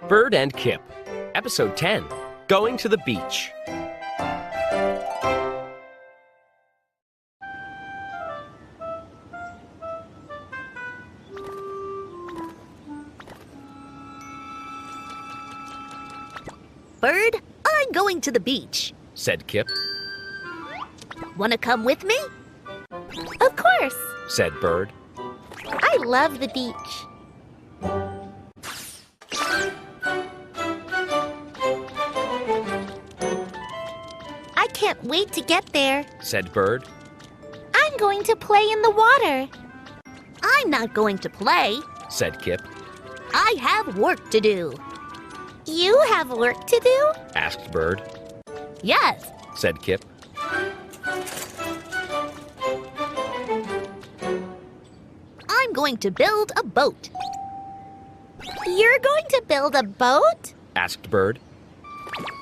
Bird and Kip, Episode 10, Going to the Beach. Bird, I'm going to the beach, Said Kip. Wanna come with me? Of course. Said Bird. I love the beach. I can't wait to get there. Said Bird. I'm going to play in the water. I'm not going to play. Said Kip. I have work to do. You have work to do? Asked Bird. Yes. Said Kip. I'm going to build a boat. You're going to build a boat? Asked Bird.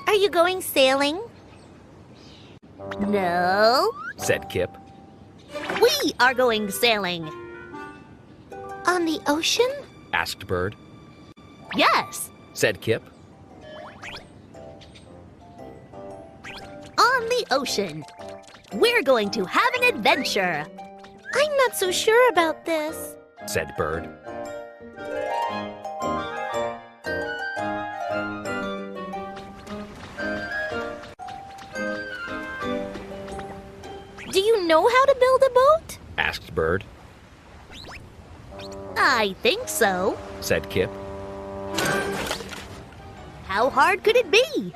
Are you going sailing? No. Said Kip. We are going sailing. On the ocean? Asked Bird. Yes. Said Kip. On the ocean. We're going to have an adventure. I'm not so sure about this. Said Bird. Do you know how to build a boat? Asked Bird. I think so. Said Kip. How hard could it be?